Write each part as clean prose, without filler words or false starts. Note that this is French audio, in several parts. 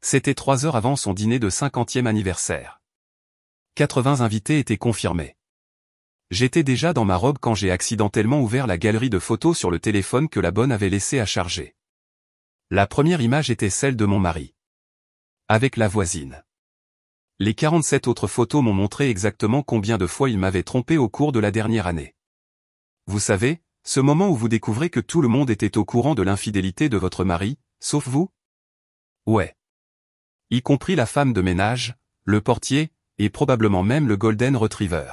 C'était 3 heures avant son dîner de 50e anniversaire. 80 invités étaient confirmés. J'étais déjà dans ma robe quand j'ai accidentellement ouvert la galerie de photos sur le téléphone que la bonne avait laissé à charger. La première image était celle de mon mari. Avec la voisine. Les 47 autres photos m'ont montré exactement combien de fois il m'avait trompé au cours de la dernière année. Vous savez, ce moment où vous découvrez que tout le monde était au courant de l'infidélité de votre mari, sauf vous? Ouais. Y compris la femme de ménage, le portier, et probablement même le Golden Retriever.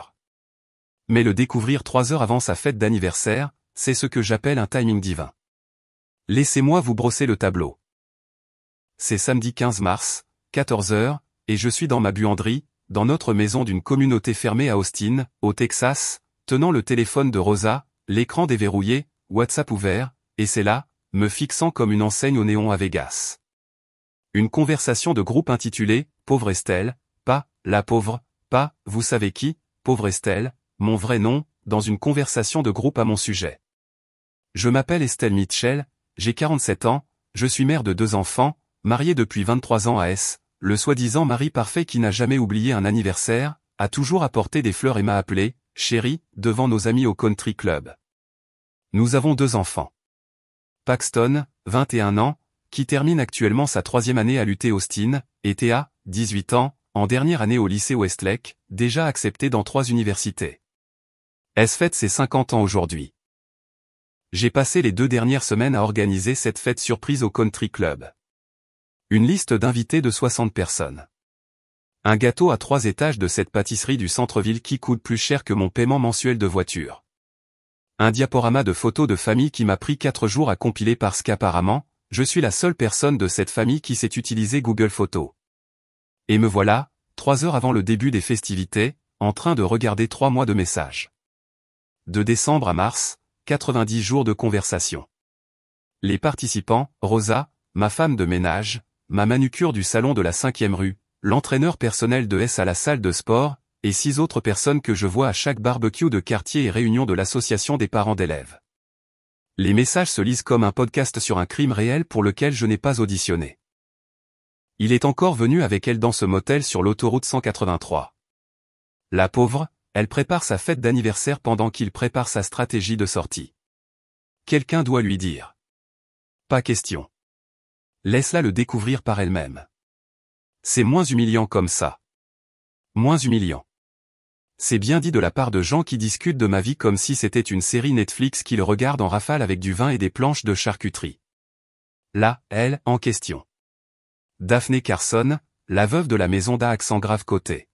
Mais le découvrir 3 heures avant sa fête d'anniversaire, c'est ce que j'appelle un timing divin. Laissez-moi vous brosser le tableau. C'est samedi 15 mars, 14 heures, et je suis dans ma buanderie, dans notre maison d'une communauté fermée à Austin, au Texas, tenant le téléphone de Rosa, l'écran déverrouillé, WhatsApp ouvert, et c'est là, me fixant comme une enseigne au néon à Vegas. Une conversation de groupe intitulée « Pauvre Estelle », pas « La pauvre », pas « Vous savez qui, pauvre Estelle », mon vrai nom, dans une conversation de groupe à mon sujet. Je m'appelle Estelle Mitchell, j'ai 47 ans, je suis mère de 2 enfants, mariée depuis 23 ans à S, le soi-disant mari parfait qui n'a jamais oublié un anniversaire, a toujours apporté des fleurs et m'a appelé « chérie » devant nos amis au country club. Nous avons 2 enfants. Paxton, 21 ans, qui termine actuellement sa 3e année à l'UT Austin, et Théa, 18 ans, en dernière année au lycée Westlake, déjà accepté dans 3 universités. Elle fête ses 50 ans aujourd'hui. J'ai passé les 2 dernières semaines à organiser cette fête surprise au country club. Une liste d'invités de 60 personnes. Un gâteau à 3 étages de cette pâtisserie du centre-ville qui coûte plus cher que mon paiement mensuel de voiture. Un diaporama de photos de famille qui m'a pris 4 jours à compiler parce qu'apparemment, je suis la seule personne de cette famille qui sait utiliser Google Photos. Et me voilà, 3 heures avant le début des festivités, en train de regarder 3 mois de messages. De décembre à mars, 90 jours de conversation. Les participants, Rosa, ma femme de ménage, ma manucure du salon de la 5e rue, l'entraîneur personnel de S à la salle de sport, et 6 autres personnes que je vois à chaque barbecue de quartier et réunion de l'association des parents d'élèves. Les messages se lisent comme un podcast sur un crime réel pour lequel je n'ai pas auditionné. Il est encore venu avec elle dans ce motel sur l'autoroute 183. La pauvre, elle prépare sa fête d'anniversaire pendant qu'il prépare sa stratégie de sortie. Quelqu'un doit lui dire. Pas question. Laisse-la le découvrir par elle-même. C'est moins humiliant comme ça. Moins humiliant. C'est bien dit de la part de gens qui discutent de ma vie comme si c'était une série Netflix qu'ils regardent en rafale avec du vin et des planches de charcuterie. Là, elle, en question. Daphne Carson, la veuve de la maison d'Axe en Grave-Côté.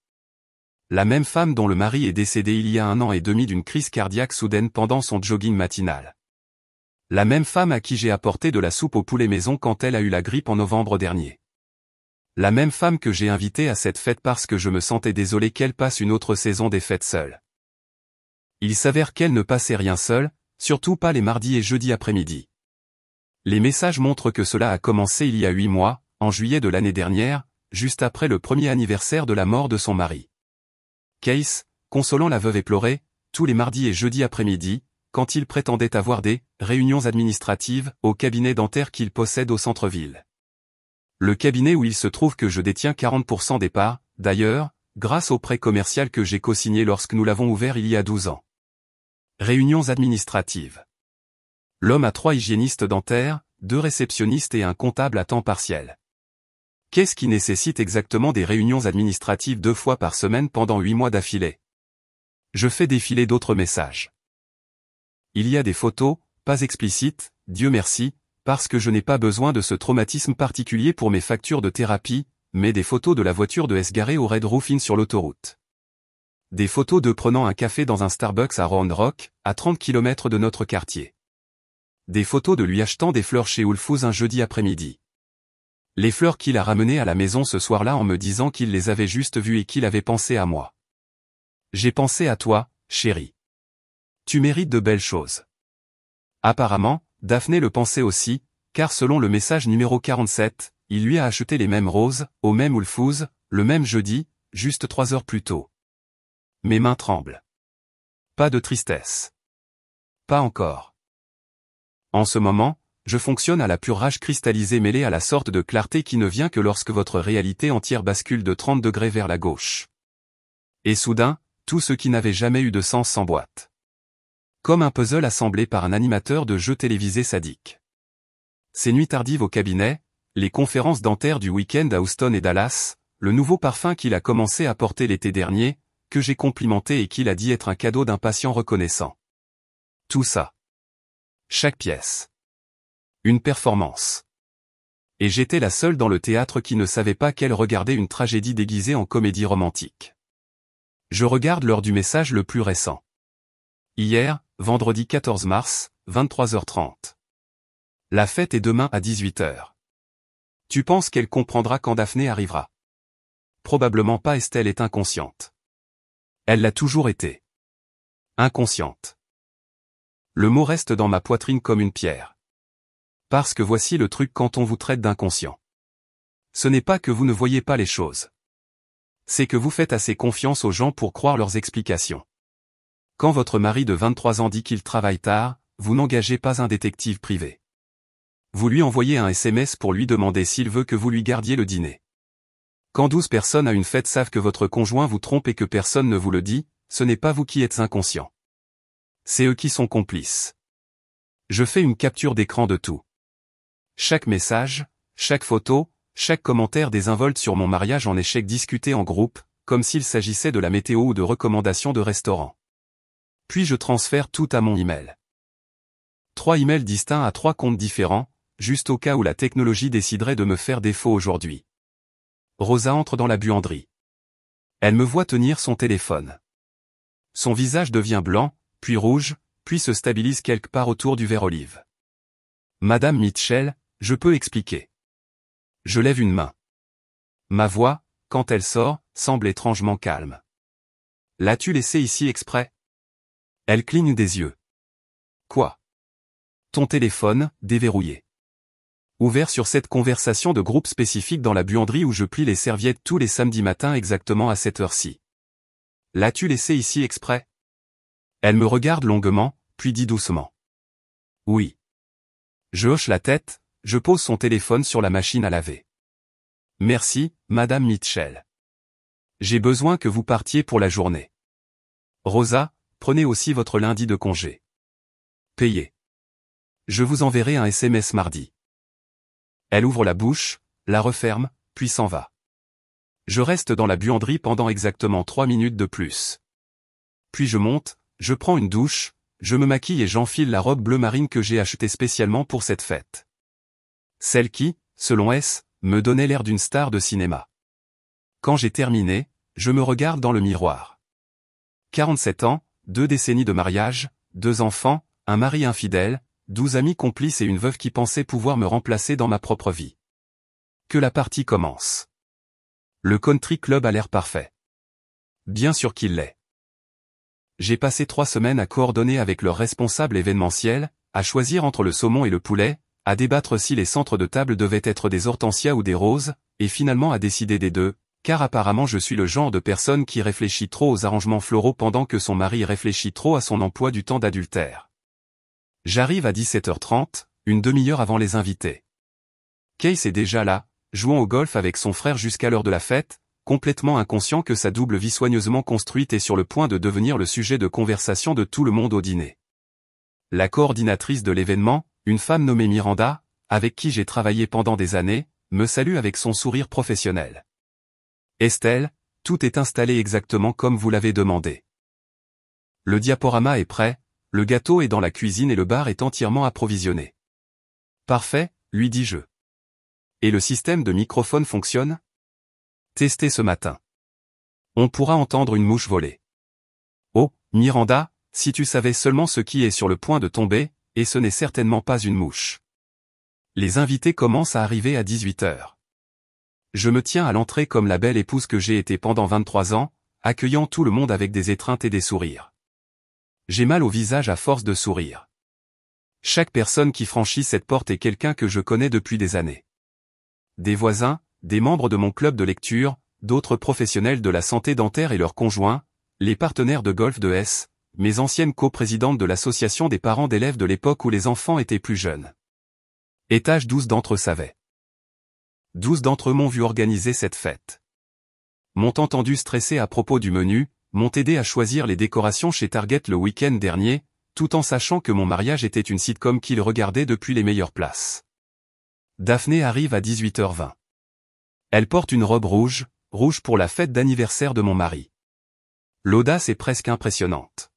La même femme dont le mari est décédé il y a 1 an et demi d'une crise cardiaque soudaine pendant son jogging matinal. La même femme à qui j'ai apporté de la soupe au poulet maison quand elle a eu la grippe en novembre dernier. La même femme que j'ai invitée à cette fête parce que je me sentais désolé qu'elle passe une autre saison des fêtes seule. Il s'avère qu'elle ne passait rien seule, surtout pas les mardis et jeudis après-midi. Les messages montrent que cela a commencé il y a 8 mois, en juillet de l'année dernière, juste après le premier anniversaire de la mort de son mari. Case, consolant la veuve éplorée, tous les mardis et jeudis après-midi, quand il prétendait avoir des réunions administratives au cabinet dentaire qu'il possède au centre-ville. Le cabinet où il se trouve que je détiens 40% des parts, d'ailleurs, grâce au prêt commercial que j'ai co-signé lorsque nous l'avons ouvert il y a 12 ans. Réunions administratives. L'homme a 3 hygiénistes dentaires, 2 réceptionnistes et un comptable à temps partiel. Qu'est-ce qui nécessite exactement des réunions administratives 2 fois par semaine pendant 8 mois d'affilée? Je fais défiler d'autres messages. Il y a des photos, pas explicites, Dieu merci, parce que je n'ai pas besoin de ce traumatisme particulier pour mes factures de thérapie, mais des photos de la voiture de S garée au Red Roof Inn sur l'autoroute. Des photos de prenant un café dans un Starbucks à Round Rock, à 30 km de notre quartier. Des photos de lui achetant des fleurs chez Whole Foods un jeudi après-midi. Les fleurs qu'il a ramenées à la maison ce soir-là en me disant qu'il les avait juste vues et qu'il avait pensé à moi. J'ai pensé à toi, chérie. Tu mérites de belles choses. Apparemment, Daphné le pensait aussi, car selon le message numéro 47, il lui a acheté les mêmes roses, au même Whole Foods, le même jeudi, juste 3 heures plus tôt. Mes mains tremblent. Pas de tristesse. Pas encore. En ce moment, je fonctionne à la pure rage cristallisée mêlée à la sorte de clarté qui ne vient que lorsque votre réalité entière bascule de 30 degrés vers la gauche. Et soudain, tout ce qui n'avait jamais eu de sens s'emboîte. Comme un puzzle assemblé par un animateur de jeux télévisés sadique. Ces nuits tardives au cabinet, les conférences dentaires du week-end à Houston et Dallas, le nouveau parfum qu'il a commencé à porter l'été dernier, que j'ai complimenté et qu'il a dit être un cadeau d'un patient reconnaissant. Tout ça. Chaque pièce. Une performance. Et j'étais la seule dans le théâtre qui ne savait pas qu'elle regardait une tragédie déguisée en comédie romantique. Je regarde l'heure du message le plus récent. Hier, vendredi 14 mars, 23h30. La fête est demain à 18h. Tu penses qu'elle comprendra quand Daphné arrivera? Probablement pas. Estelle est inconsciente. Elle l'a toujours été. Inconsciente. Le mot reste dans ma poitrine comme une pierre. Parce que voici le truc quand on vous traite d'inconscient. Ce n'est pas que vous ne voyez pas les choses. C'est que vous faites assez confiance aux gens pour croire leurs explications. Quand votre mari de 23 ans dit qu'il travaille tard, vous n'engagez pas un détective privé. Vous lui envoyez un SMS pour lui demander s'il veut que vous lui gardiez le dîner. Quand 12 personnes à une fête savent que votre conjoint vous trompe et que personne ne vous le dit, ce n'est pas vous qui êtes inconscient. C'est eux qui sont complices. Je fais une capture d'écran de tout. Chaque message, chaque photo, chaque commentaire désinvolte sur mon mariage en échec discuté en groupe, comme s'il s'agissait de la météo ou de recommandations de restaurant. Puis je transfère tout à mon email. 3 emails distincts à 3 comptes différents, juste au cas où la technologie déciderait de me faire défaut aujourd'hui. Rosa entre dans la buanderie. Elle me voit tenir son téléphone. Son visage devient blanc, puis rouge, puis se stabilise quelque part autour du vert olive. Madame Mitchell, je peux expliquer. Je lève une main. Ma voix, quand elle sort, semble étrangement calme. L'as-tu laissé ici exprès? Elle cligne des yeux. Quoi? Ton téléphone, déverrouillé. Ouvert sur cette conversation de groupe spécifique dans la buanderie où je plie les serviettes tous les samedis matins exactement à cette heure-ci. L'as-tu laissé ici exprès? Elle me regarde longuement, puis dit doucement. Oui. Je hoche la tête, je pose son téléphone sur la machine à laver. Merci, Madame Mitchell. J'ai besoin que vous partiez pour la journée. Rosa, prenez aussi votre lundi de congé. Payez. Je vous enverrai un SMS mardi. Elle ouvre la bouche, la referme, puis s'en va. Je reste dans la buanderie pendant exactement 3 minutes de plus. Puis je monte, je prends une douche, je me maquille et j'enfile la robe bleu marine que j'ai achetée spécialement pour cette fête. Celle qui, selon S, me donnait l'air d'une star de cinéma. Quand j'ai terminé, je me regarde dans le miroir. 47 ans, 2 décennies de mariage, 2 enfants, un mari infidèle, 12 amis complices et une veuve qui pensait pouvoir me remplacer dans ma propre vie. Que la partie commence. Le country club a l'air parfait. Bien sûr qu'il l'est. J'ai passé 3 semaines à coordonner avec leur responsable événementiel, à choisir entre le saumon et le poulet, à débattre si les centres de table devaient être des hortensias ou des roses, et finalement à décider des deux, car apparemment je suis le genre de personne qui réfléchit trop aux arrangements floraux pendant que son mari réfléchit trop à son emploi du temps d'adultère. J'arrive à 17h30, une demi-heure avant les invités. Case est déjà là, jouant au golf avec son frère jusqu'à l'heure de la fête, complètement inconscient que sa double vie soigneusement construite est sur le point de devenir le sujet de conversation de tout le monde au dîner. La coordinatrice de l'événement, une femme nommée Miranda, avec qui j'ai travaillé pendant des années, me salue avec son sourire professionnel. Estelle, tout est installé exactement comme vous l'avez demandé. Le diaporama est prêt, le gâteau est dans la cuisine et le bar est entièrement approvisionné. Parfait, lui dis-je. Et le système de microphone fonctionne? Testé ce matin. On pourra entendre une mouche voler. Oh, Miranda, si tu savais seulement ce qui est sur le point de tomber, et ce n'est certainement pas une mouche. Les invités commencent à arriver à 18h. Je me tiens à l'entrée comme la belle épouse que j'ai été pendant 23 ans, accueillant tout le monde avec des étreintes et des sourires. J'ai mal au visage à force de sourire. Chaque personne qui franchit cette porte est quelqu'un que je connais depuis des années. Des voisins, des membres de mon club de lecture, d'autres professionnels de la santé dentaire et leurs conjoints, les partenaires de golf de S, mes anciennes coprésidentes de l'association des parents d'élèves de l'époque où les enfants étaient plus jeunes. Étage 12 d'entre eux savaient. 12 d'entre eux m'ont vu organiser cette fête. M'ont entendu stresser à propos du menu, m'ont aidé à choisir les décorations chez Target le week-end dernier, tout en sachant que mon mariage était une sitcom qu'ils regardaient depuis les meilleures places. Daphné arrive à 18h20. Elle porte une robe rouge pour la fête d'anniversaire de mon mari. L'audace est presque impressionnante.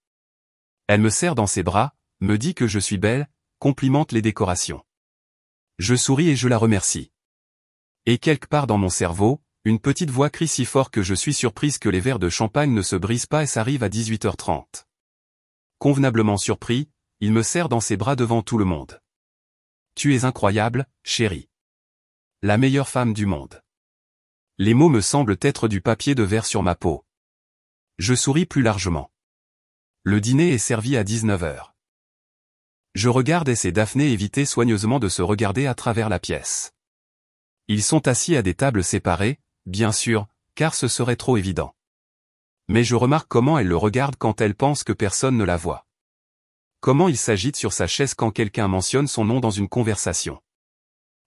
Elle me serre dans ses bras, me dit que je suis belle, complimente les décorations. Je souris et je la remercie. Et quelque part dans mon cerveau, une petite voix crie si fort que je suis surprise que les verres de champagne ne se brisent pas et s'arrive à 18h30. Convenablement surpris, il me serre dans ses bras devant tout le monde. Tu es incroyable, chérie. La meilleure femme du monde. Les mots me semblent être du papier de verre sur ma peau. Je souris plus largement. Le dîner est servi à 19h. Je regarde S et Daphné éviter soigneusement de se regarder à travers la pièce. Ils sont assis à des tables séparées, bien sûr, car ce serait trop évident. Mais je remarque comment elle le regarde quand elle pense que personne ne la voit. Comment il s'agite sur sa chaise quand quelqu'un mentionne son nom dans une conversation.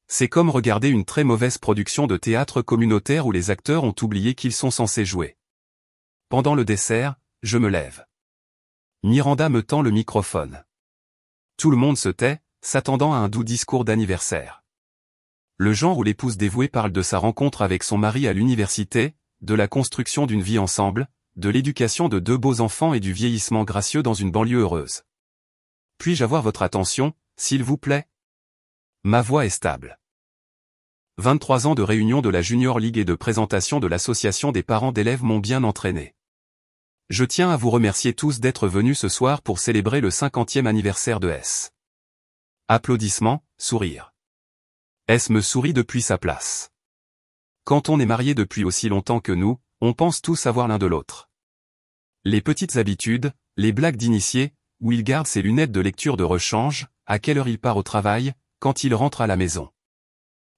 C'est comme regarder une très mauvaise production de théâtre communautaire où les acteurs ont oublié qu'ils sont censés jouer. Pendant le dessert, je me lève. Miranda me tend le microphone. Tout le monde se tait, s'attendant à un doux discours d'anniversaire. Le genre où l'épouse dévouée parle de sa rencontre avec son mari à l'université, de la construction d'une vie ensemble, de l'éducation de 2 beaux enfants et du vieillissement gracieux dans une banlieue heureuse. Puis-je avoir votre attention, s'il vous plaît? Ma voix est stable. 23 ans de réunion de la Junior League et de présentation de l'association des parents d'élèves m'ont bien entraîné. Je tiens à vous remercier tous d'être venus ce soir pour célébrer le 50e anniversaire de S. Applaudissements, sourires. S me sourit depuis sa place. Quand on est marié depuis aussi longtemps que nous, on pense tous savoir l'un de l'autre. Les petites habitudes, les blagues d'initié, où il garde ses lunettes de lecture de rechange, à quelle heure il part au travail, quand il rentre à la maison.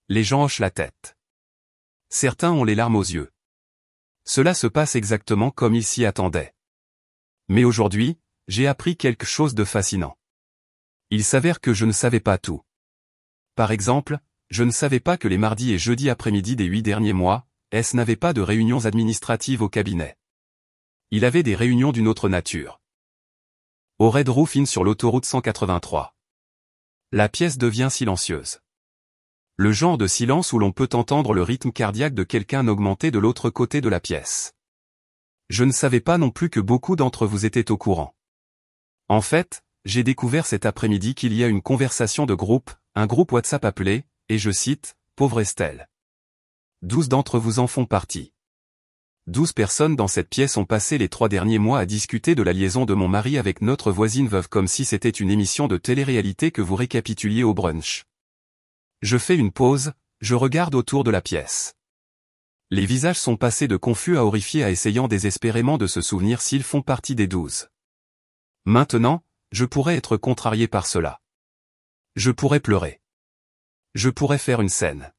Les gens hochent la tête. Certains ont les larmes aux yeux. Cela se passe exactement comme ils s'y attendaient. Mais aujourd'hui, j'ai appris quelque chose de fascinant. Il s'avère que je ne savais pas tout. Par exemple, je ne savais pas que les mardis et jeudis après-midi des 8 derniers mois, S n'avait pas de réunions administratives au cabinet. Il avait des réunions d'une autre nature. Au Red Roof Inn sur l'autoroute 183. La pièce devient silencieuse. Le genre de silence où l'on peut entendre le rythme cardiaque de quelqu'un augmenter de l'autre côté de la pièce. Je ne savais pas non plus que beaucoup d'entre vous étaient au courant. En fait, j'ai découvert cet après-midi qu'il y a une conversation de groupe, un groupe WhatsApp appelé, et je cite, « Pauvre Estelle ». 12 d'entre vous en font partie. 12 personnes dans cette pièce ont passé les 3 derniers mois à discuter de la liaison de mon mari avec notre voisine veuve comme si c'était une émission de télé-réalité que vous récapituliez au brunch. Je fais une pause, je regarde autour de la pièce. Les visages sont passés de confus à horrifiés à essayant désespérément de se souvenir s'ils font partie des 12. Maintenant, je pourrais être contrarié par cela. Je pourrais pleurer. Je pourrais faire une scène.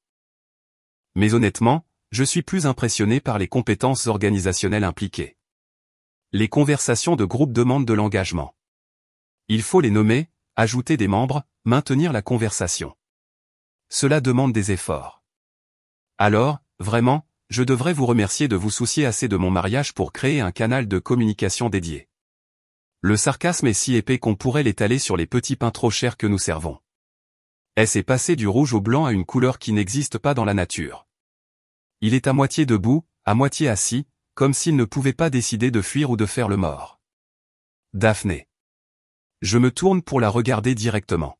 Mais honnêtement, je suis plus impressionné par les compétences organisationnelles impliquées. Les conversations de groupe demandent de l'engagement. Il faut les nommer, ajouter des membres, maintenir la conversation. Cela demande des efforts. Alors, vraiment, je devrais vous remercier de vous soucier assez de mon mariage pour créer un canal de communication dédié. Le sarcasme est si épais qu'on pourrait l'étaler sur les petits pains trop chers que nous servons. Est passé du rouge au blanc à une couleur qui n'existe pas dans la nature. Il est à moitié debout, à moitié assis, comme s'il ne pouvait pas décider de fuir ou de faire le mort. Daphné. Je me tourne pour la regarder directement.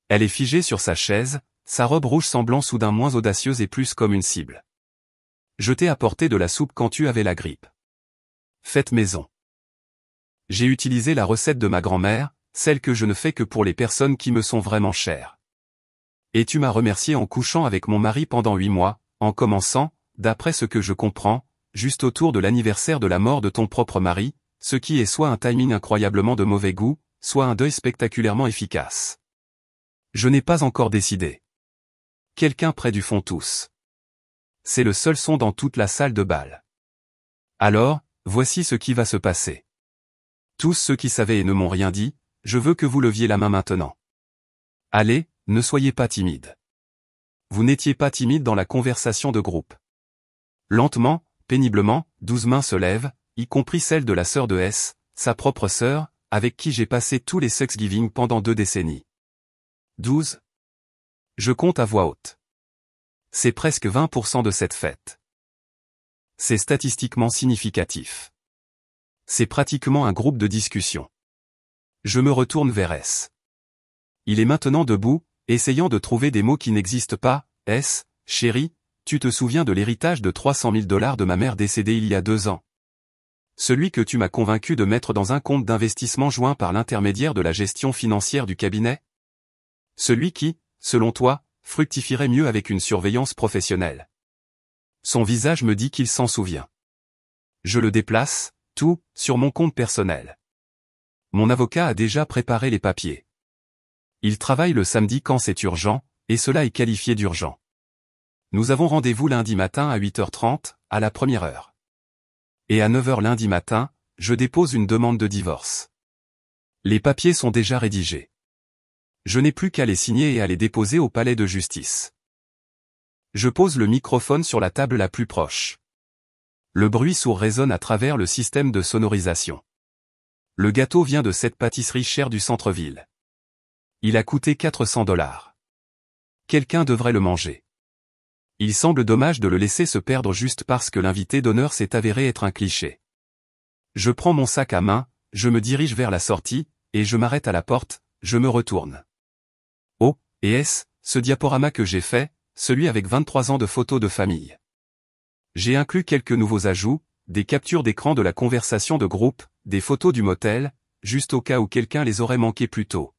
Elle est figée sur sa chaise, sa robe rouge semblant soudain moins audacieuse et plus comme une cible. Je t'ai apporté de la soupe quand tu avais la grippe. Faites maison. J'ai utilisé la recette de ma grand-mère, celle que je ne fais que pour les personnes qui me sont vraiment chères. Et tu m'as remercié en couchant avec mon mari pendant 8 mois, en commençant, d'après ce que je comprends, juste autour de l'anniversaire de la mort de ton propre mari, ce qui est soit un timing incroyablement de mauvais goût, soit un deuil spectaculairement efficace. Je n'ai pas encore décidé. Quelqu'un près du fond tousse. C'est le seul son dans toute la salle de bal. Alors, voici ce qui va se passer. Tous ceux qui savaient et ne m'ont rien dit, je veux que vous leviez la main maintenant. Allez, Ne soyez pas timide. Vous n'étiez pas timide dans la conversation de groupe. Lentement, péniblement, 12 mains se lèvent, y compris celle de la sœur de S, sa propre sœur, avec qui j'ai passé tous les Thanksgiving pendant 2 décennies. 12. Je compte à voix haute. C'est presque 20% de cette fête. C'est statistiquement significatif. C'est pratiquement un groupe de discussion. Je me retourne vers S. Il est maintenant debout, essayant de trouver des mots qui n'existent pas. S, chérie, tu te souviens de l'héritage de 300 000 $ de ma mère décédée il y a 2 ans? Celui que tu m'as convaincu de mettre dans un compte d'investissement joint par l'intermédiaire de la gestion financière du cabinet? Celui qui, selon toi, fructifierait mieux avec une surveillance professionnelle. Son visage me dit qu'il s'en souvient. Je le déplace, tout, sur mon compte personnel. Mon avocat a déjà préparé les papiers. Il travaille le samedi quand c'est urgent, et cela est qualifié d'urgent. Nous avons rendez-vous lundi matin à 8h30, à la première heure. Et à 9h lundi matin, je dépose une demande de divorce. Les papiers sont déjà rédigés. Je n'ai plus qu'à les signer et à les déposer au palais de justice. Je pose le microphone sur la table la plus proche. Le bruit sourd résonne à travers le système de sonorisation. Le gâteau vient de cette pâtisserie chère du centre-ville. Il a coûté 400 $. Quelqu'un devrait le manger. Il semble dommage de le laisser se perdre juste parce que l'invité d'honneur s'est avéré être un cliché. Je prends mon sac à main, je me dirige vers la sortie, et je m'arrête à la porte, je me retourne. Oh, et est-ce, ce diaporama que j'ai fait, celui avec 23 ans de photos de famille. J'ai inclus quelques nouveaux ajouts, des captures d'écran de la conversation de groupe, des photos du motel, juste au cas où quelqu'un les aurait manquées plus tôt.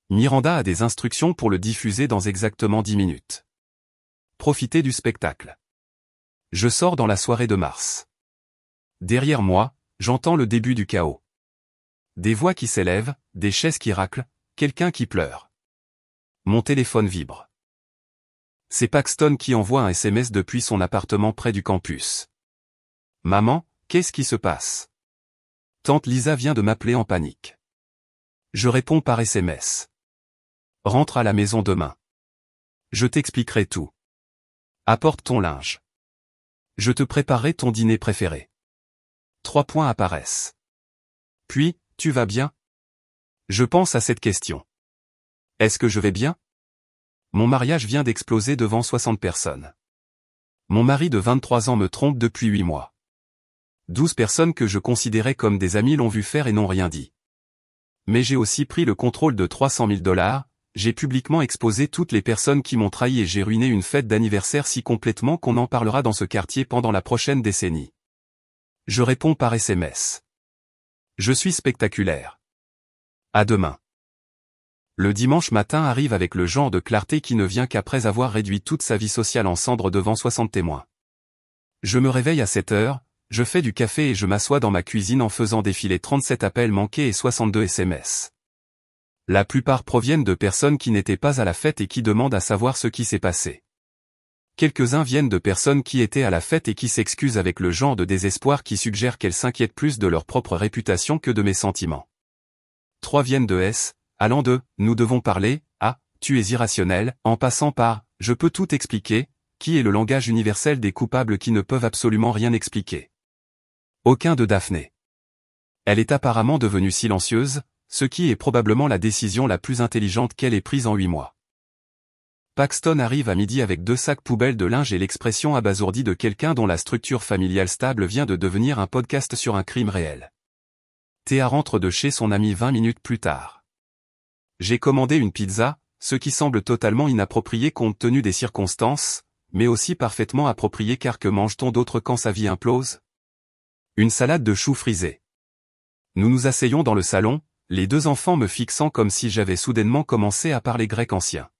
Miranda a des instructions pour le diffuser dans exactement 10 minutes. Profitez du spectacle. Je sors dans la soirée de mars. Derrière moi, j'entends le début du chaos. Des voix qui s'élèvent, des chaises qui raclent, quelqu'un qui pleure. Mon téléphone vibre. C'est Paxton qui envoie un SMS depuis son appartement près du campus. Maman, qu'est-ce qui se passe? Tante Lisa vient de m'appeler en panique. Je réponds par SMS. Rentre à la maison demain. Je t'expliquerai tout. Apporte ton linge. Je te préparerai ton dîner préféré. 3 points apparaissent. Puis, tu vas bien? Je pense à cette question. Est-ce que je vais bien? Mon mariage vient d'exploser devant 60 personnes. Mon mari de 23 ans me trompe depuis 8 mois. 12 personnes que je considérais comme des amis l'ont vu faire et n'ont rien dit. Mais j'ai aussi pris le contrôle de 300 000 $, j'ai publiquement exposé toutes les personnes qui m'ont trahi et j'ai ruiné une fête d'anniversaire si complètement qu'on en parlera dans ce quartier pendant la prochaine décennie. Je réponds par SMS. Je suis spectaculaire. À demain. Le dimanche matin arrive avec le genre de clarté qui ne vient qu'après avoir réduit toute sa vie sociale en cendres devant 60 témoins. Je me réveille à 7 heures, je fais du café et je m'assois dans ma cuisine en faisant défiler 37 appels manqués et 62 SMS. La plupart proviennent de personnes qui n'étaient pas à la fête et qui demandent à savoir ce qui s'est passé. Quelques-uns viennent de personnes qui étaient à la fête et qui s'excusent avec le genre de désespoir qui suggère qu'elles s'inquiètent plus de leur propre réputation que de mes sentiments. 3 viennent de S, allant de « nous devons parler » à « tu es irrationnel », en passant par « je peux tout expliquer », qui est le langage universel des coupables qui ne peuvent absolument rien expliquer. Aucun de Daphné. Elle est apparemment devenue silencieuse, ce qui est probablement la décision la plus intelligente qu'elle ait prise en 8 mois. Paxton arrive à midi avec 2 sacs poubelles de linge et l'expression abasourdie de quelqu'un dont la structure familiale stable vient de devenir un podcast sur un crime réel. Théa rentre de chez son ami 20 minutes plus tard. J'ai commandé une pizza, ce qui semble totalement inapproprié compte tenu des circonstances, mais aussi parfaitement approprié car que mange-t-on d'autre quand sa vie implose? Une salade de choux frisés. Nous nous asseyons dans le salon, les 2 enfants me fixant comme si j'avais soudainement commencé à parler grec ancien.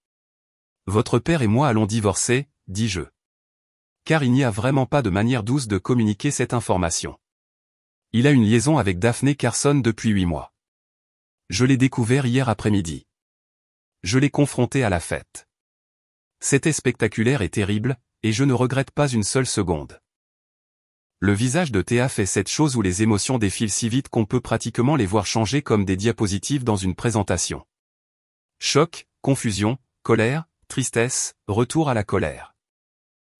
Votre père et moi allons divorcer, dis-je. Car il n'y a vraiment pas de manière douce de communiquer cette information. Il a une liaison avec Daphné Carson depuis 8 mois. Je l'ai découvert hier après-midi. Je l'ai confronté à la fête. C'était spectaculaire et terrible, et je ne regrette pas une seule seconde. Le visage de Théa fait cette chose où les émotions défilent si vite qu'on peut pratiquement les voir changer comme des diapositives dans une présentation. Choc, confusion, colère, tristesse, retour à la colère.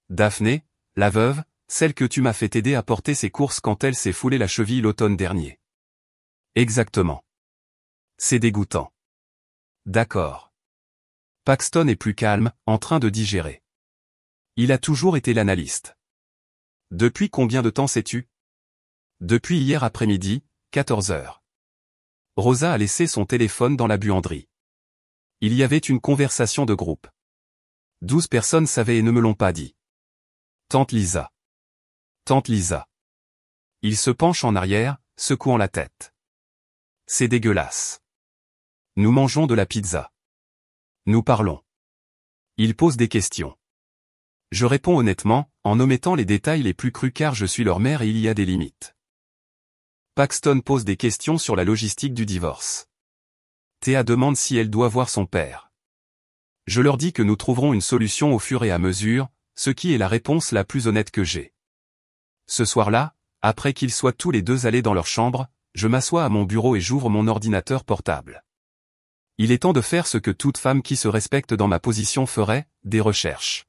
Daphné, la veuve, celle que tu m'as fait aider à porter ses courses quand elle s'est foulée la cheville l'automne dernier. Exactement. C'est dégoûtant. D'accord. Paxton est plus calme, en train de digérer. Il a toujours été l'analyste. Depuis combien de temps sais-tu? Depuis hier après-midi, 14 heures. Rosa a laissé son téléphone dans la buanderie. Il y avait une conversation de groupe. 12 personnes savaient et ne me l'ont pas dit. Tante Lisa. Tante Lisa. Il se penche en arrière, secouant la tête. C'est dégueulasse. Nous mangeons de la pizza. Nous parlons. Il pose des questions. Je réponds honnêtement, en omettant les détails les plus crus car je suis leur mère et il y a des limites. Paxton pose des questions sur la logistique du divorce. Théa demande si elle doit voir son père. Je leur dis que nous trouverons une solution au fur et à mesure, ce qui est la réponse la plus honnête que j'ai. Ce soir-là, après qu'ils soient tous les deux allés dans leur chambre, je m'assois à mon bureau et j'ouvre mon ordinateur portable. Il est temps de faire ce que toute femme qui se respecte dans ma position ferait, des recherches.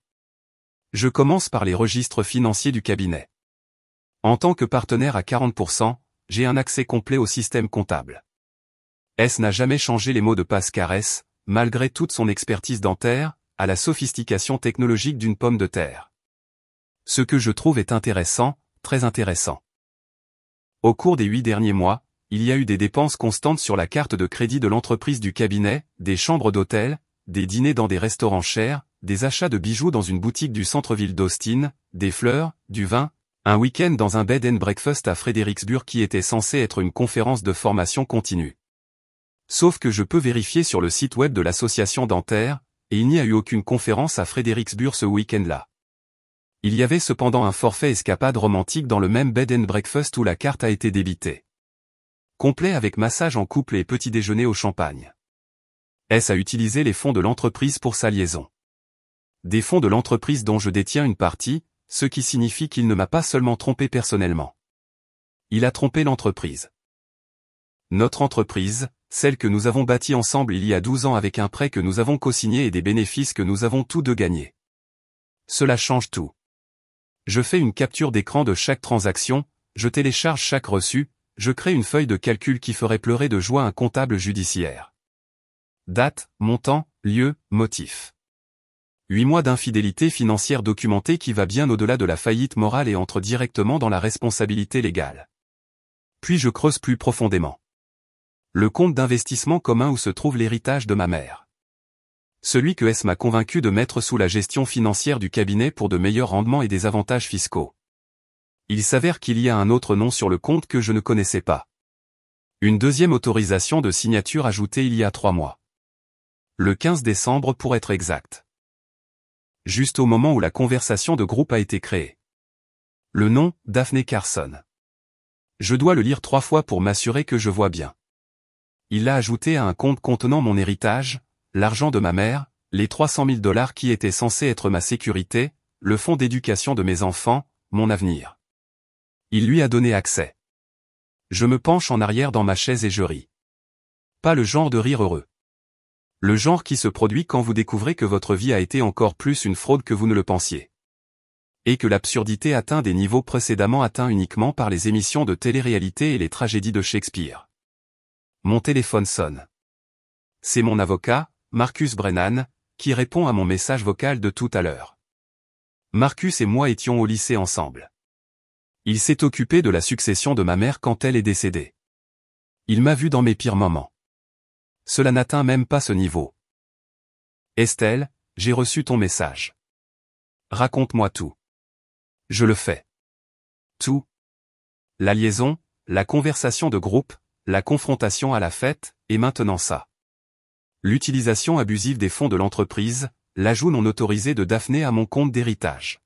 Je commence par les registres financiers du cabinet. En tant que partenaire à 40%, j'ai un accès complet au système comptable. S n'a jamais changé les mots de passe car S, malgré toute son expertise dentaire, a la sophistication technologique d'une pomme de terre. Ce que je trouve est intéressant, très intéressant. Au cours des 8 derniers mois, il y a eu des dépenses constantes sur la carte de crédit de l'entreprise du cabinet, des chambres d'hôtel, des dîners dans des restaurants chers, des achats de bijoux dans une boutique du centre-ville d'Austin, des fleurs, du vin, un week-end dans un bed and breakfast à Fredericksburg qui était censé être une conférence de formation continue. Sauf que je peux vérifier sur le site web de l'association dentaire, et il n'y a eu aucune conférence à Fredericksburg ce week-end-là. Il y avait cependant un forfait escapade romantique dans le même bed and breakfast où la carte a été débitée. Complet avec massage en couple et petit déjeuner au champagne. S a utilisé les fonds de l'entreprise pour sa liaison. Des fonds de l'entreprise dont je détiens une partie, ce qui signifie qu'il ne m'a pas seulement trompé personnellement. Il a trompé l'entreprise. Notre entreprise, celle que nous avons bâtie ensemble il y a 12 ans avec un prêt que nous avons co-signé et des bénéfices que nous avons tous deux gagnés. Cela change tout. Je fais une capture d'écran de chaque transaction, je télécharge chaque reçu, je crée une feuille de calcul qui ferait pleurer de joie un comptable judiciaire. Date, montant, lieu, motif. 8 mois d'infidélité financière documentée qui va bien au-delà de la faillite morale et entre directement dans la responsabilité légale. Puis je creuse plus profondément. Le compte d'investissement commun où se trouve l'héritage de ma mère. Celui que S m'a convaincu de mettre sous la gestion financière du cabinet pour de meilleurs rendements et des avantages fiscaux. Il s'avère qu'il y a un autre nom sur le compte que je ne connaissais pas. Une deuxième autorisation de signature ajoutée il y a 3 mois. Le 15 décembre pour être exact. Juste au moment où la conversation de groupe a été créée. Le nom, Daphné Carson. Je dois le lire 3 fois pour m'assurer que je vois bien. Il l'a ajouté à un compte contenant mon héritage, l'argent de ma mère, les 300 000 $ qui étaient censés être ma sécurité, le fonds d'éducation de mes enfants, mon avenir. Il lui a donné accès. Je me penche en arrière dans ma chaise et je ris. Pas le genre de rire heureux. Le genre qui se produit quand vous découvrez que votre vie a été encore plus une fraude que vous ne le pensiez. Et que l'absurdité atteint des niveaux précédemment atteints uniquement par les émissions de télé-réalité et les tragédies de Shakespeare. Mon téléphone sonne. C'est mon avocat, Marcus Brennan, qui répond à mon message vocal de tout à l'heure. Marcus et moi étions au lycée ensemble. Il s'est occupé de la succession de ma mère quand elle est décédée. Il m'a vu dans mes pires moments. Cela n'atteint même pas ce niveau. Estelle, j'ai reçu ton message. Raconte-moi tout. Je le fais. Tout. La liaison, la conversation de groupe, la confrontation à la fête, et maintenant ça. L'utilisation abusive des fonds de l'entreprise, l'ajout non autorisé de Daphné à mon compte d'héritage.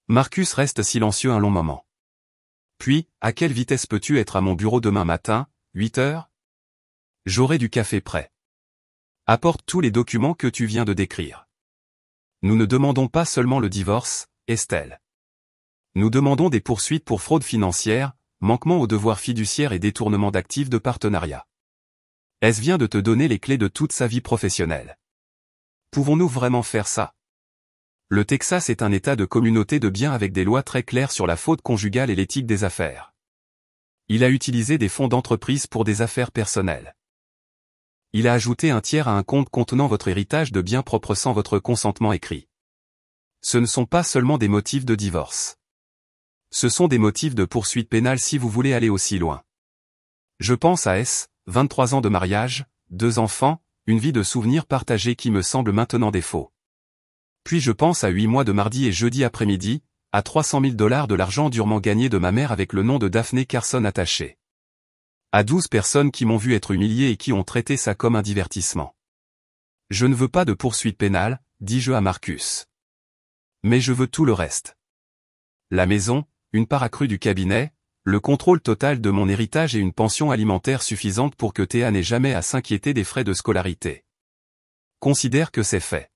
Marcus reste silencieux un long moment. Puis, à quelle vitesse peux-tu être à mon bureau demain matin, 8 heures? J'aurai du café prêt. Apporte tous les documents que tu viens de décrire. Nous ne demandons pas seulement le divorce, Estelle. Nous demandons des poursuites pour fraude financière, manquement aux devoirs fiduciaires et détournement d'actifs de partenariat. S vient de te donner les clés de toute sa vie professionnelle. Pouvons-nous vraiment faire ça? Le Texas est un État de communauté de biens avec des lois très claires sur la faute conjugale et l'éthique des affaires. Il a utilisé des fonds d'entreprise pour des affaires personnelles. Il a ajouté un tiers à un compte contenant votre héritage de biens propres sans votre consentement écrit. Ce ne sont pas seulement des motifs de divorce. Ce sont des motifs de poursuite pénale si vous voulez aller aussi loin. Je pense à S, 23 ans de mariage, 2 enfants, une vie de souvenirs partagés qui me semble maintenant des faux. Puis je pense à 8 mois de mardi et jeudi après-midi, à 300 000 $ de l'argent durement gagné de ma mère avec le nom de Daphne Carson attaché. À 12 personnes qui m'ont vu être humilié et qui ont traité ça comme un divertissement. Je ne veux pas de poursuite pénale, dis-je à Marcus. Mais je veux tout le reste. La maison, une part accrue du cabinet, le contrôle total de mon héritage et une pension alimentaire suffisante pour que Théa n'ait jamais à s'inquiéter des frais de scolarité. Considère que c'est fait.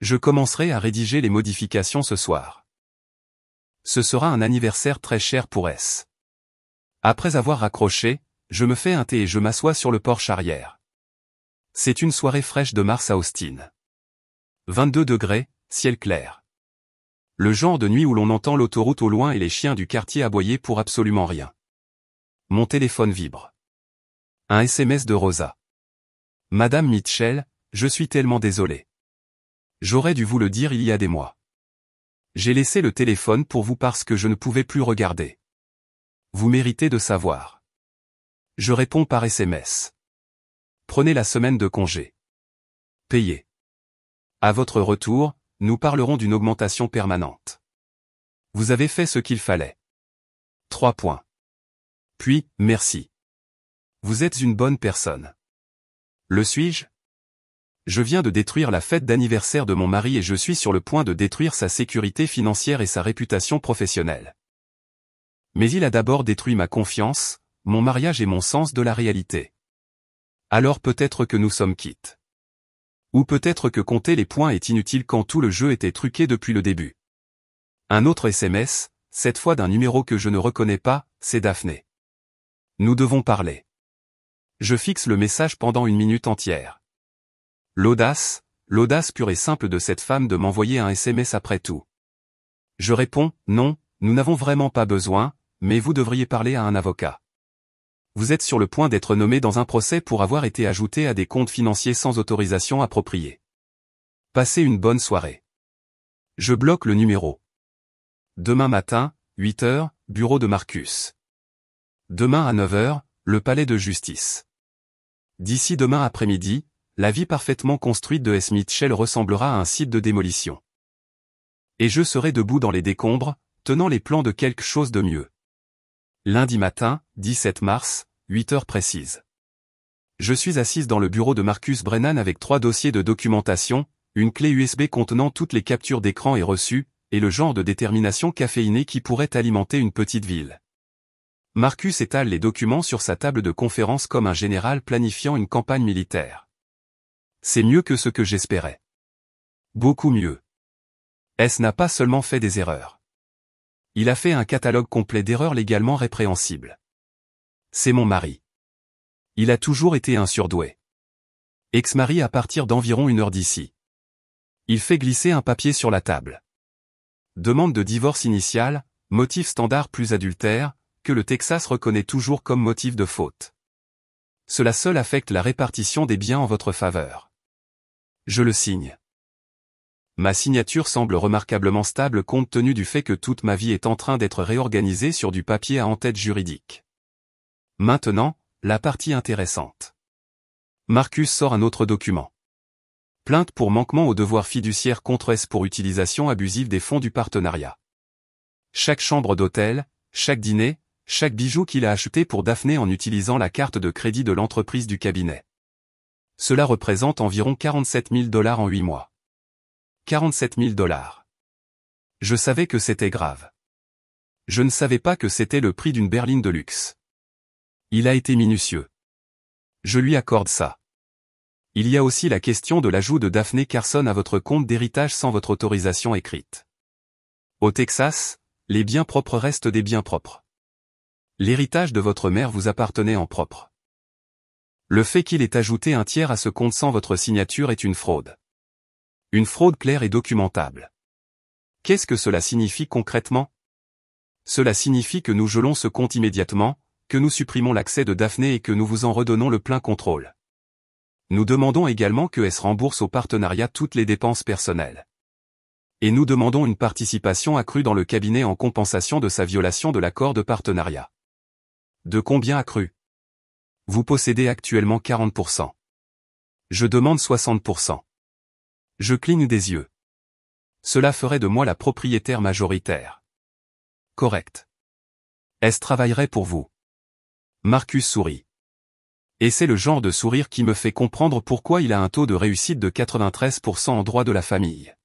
Je commencerai à rédiger les modifications ce soir. Ce sera un anniversaire très cher pour S. Après avoir raccroché, je me fais un thé et je m'assois sur le porche arrière. C'est une soirée fraîche de mars à Austin. 22 degrés, ciel clair. Le genre de nuit où l'on entend l'autoroute au loin et les chiens du quartier aboyer pour absolument rien. Mon téléphone vibre. Un SMS de Rosa. Madame Mitchell, je suis tellement désolé. J'aurais dû vous le dire il y a des mois. J'ai laissé le téléphone pour vous parce que je ne pouvais plus regarder. Vous méritez de savoir. Je réponds par SMS. Prenez la semaine de congé. Payez. À votre retour, nous parlerons d'une augmentation permanente. Vous avez fait ce qu'il fallait. 3 points. Puis, merci. Vous êtes une bonne personne. Le suis-je? Je viens de détruire la fête d'anniversaire de mon mari et je suis sur le point de détruire sa sécurité financière et sa réputation professionnelle. Mais il a d'abord détruit ma confiance, mon mariage et mon sens de la réalité. Alors peut-être que nous sommes quittes. Ou peut-être que compter les points est inutile quand tout le jeu était truqué depuis le début. Un autre SMS, cette fois d'un numéro que je ne reconnais pas, c'est Daphne. Nous devons parler. Je fixe le message pendant 1 minute entière. L'audace pure et simple de cette femme de m'envoyer un SMS après tout. Je réponds, non, nous n'avons vraiment pas besoin, mais vous devriez parler à un avocat. Vous êtes sur le point d'être nommé dans un procès pour avoir été ajouté à des comptes financiers sans autorisation appropriée. Passez une bonne soirée. Je bloque le numéro. Demain matin, 8 h, bureau de Marcus. Demain à 9 h, le palais de justice. D'ici demain après-midi, la vie parfaitement construite de S. Mitchell ressemblera à un site de démolition. Et je serai debout dans les décombres, tenant les plans de quelque chose de mieux. Lundi matin, 17 mars, 8 h précises. Je suis assise dans le bureau de Marcus Brennan avec 3 dossiers de documentation, une clé USB contenant toutes les captures d'écran et reçus, et le genre de détermination caféinée qui pourrait alimenter une petite ville. Marcus étale les documents sur sa table de conférence comme un général planifiant une campagne militaire. C'est mieux que ce que j'espérais. Beaucoup mieux. S n'a pas seulement fait des erreurs. Il a fait un catalogue complet d'erreurs légalement répréhensibles. C'est mon mari. Il a toujours été un surdoué. Ex-mari à partir d'environ 1 heure d'ici. Il fait glisser un papier sur la table. Demande de divorce initial, motif standard plus adultère, que le Texas reconnaît toujours comme motif de faute. Cela seul affecte la répartition des biens en votre faveur. Je le signe. Ma signature semble remarquablement stable compte tenu du fait que toute ma vie est en train d'être réorganisée sur du papier à en-tête juridique. Maintenant, la partie intéressante. Marcus sort un autre document. Plainte pour manquement aux devoirs fiduciaires contre S pour utilisation abusive des fonds du partenariat. Chaque chambre d'hôtel, chaque dîner, chaque bijou qu'il a acheté pour Daphne en utilisant la carte de crédit de l'entreprise du cabinet. Cela représente environ 47 000 $ en 8 mois. 47 000 $. Je savais que c'était grave. Je ne savais pas que c'était le prix d'une berline de luxe. Il a été minutieux. Je lui accorde ça. Il y a aussi la question de l'ajout de Daphne Carson à votre compte d'héritage sans votre autorisation écrite. Au Texas, les biens propres restent des biens propres. L'héritage de votre mère vous appartenait en propre. Le fait qu'il ait ajouté un tiers à ce compte sans votre signature est une fraude. Une fraude claire et documentable. Qu'est-ce que cela signifie concrètement? Cela signifie que nous gelons ce compte immédiatement, que nous supprimons l'accès de Daphné et que nous vous en redonnons le plein contrôle. Nous demandons également que S rembourse au partenariat toutes les dépenses personnelles. Et nous demandons une participation accrue dans le cabinet en compensation de sa violation de l'accord de partenariat. De combien accrue? Vous possédez actuellement 40%. Je demande 60%. Je cligne des yeux. Cela ferait de moi la propriétaire majoritaire. Correct. S travaillerait pour vous. Marcus sourit. Et c'est le genre de sourire qui me fait comprendre pourquoi il a un taux de réussite de 93% en droit de la famille.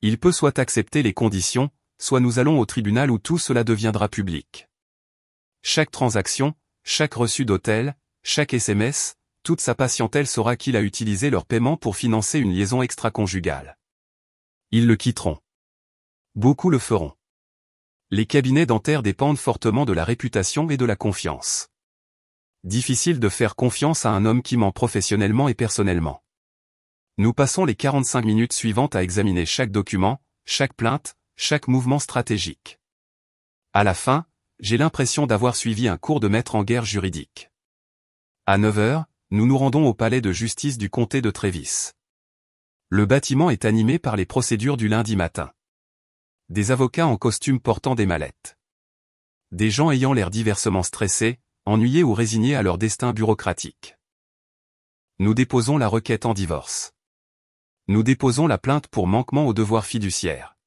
Il peut soit accepter les conditions, soit nous allons au tribunal où tout cela deviendra public. Chaque transaction, chaque reçu d'hôtel, chaque SMS, toute sa patientèle saura qu'il a utilisé leur paiement pour financer une liaison extra-conjugale. Ils le quitteront. Beaucoup le feront. Les cabinets dentaires dépendent fortement de la réputation et de la confiance. Difficile de faire confiance à un homme qui ment professionnellement et personnellement. Nous passons les 45 minutes suivantes à examiner chaque document, chaque plainte, chaque mouvement stratégique. À la fin, j'ai l'impression d'avoir suivi un cours de maître en guerre juridique. À 9 heures, nous nous rendons au palais de justice du comté de Trévis. Le bâtiment est animé par les procédures du lundi matin. Des avocats en costume portant des mallettes. Des gens ayant l'air diversement stressés, ennuyés ou résignés à leur destin bureaucratique. Nous déposons la requête en divorce. Nous déposons la plainte pour manquement aux devoirs fiduciaires.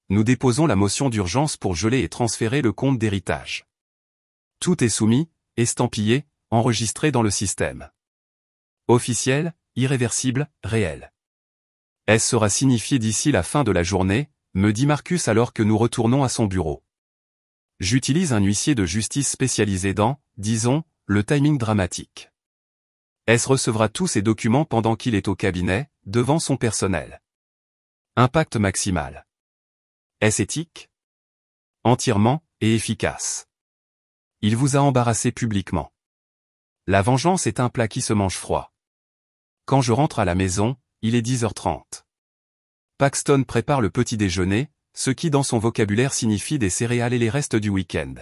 Nous déposons la motion d'urgence pour geler et transférer le compte d'héritage. Tout est soumis, estampillé, enregistré dans le système. Officiel, irréversible, réel. S sera signifié d'ici la fin de la journée, me dit Marcus alors que nous retournons à son bureau. J'utilise un huissier de justice spécialisé dans, disons, le timing dramatique. S recevra tous ces documents pendant qu'il est au cabinet, devant son personnel. Impact maximal. Est-ce éthique? Entièrement, et efficace. Il vous a embarrassé publiquement. La vengeance est un plat qui se mange froid. Quand je rentre à la maison, il est 10h30. Paxton prépare le petit déjeuner, ce qui dans son vocabulaire signifie des céréales et les restes du week-end.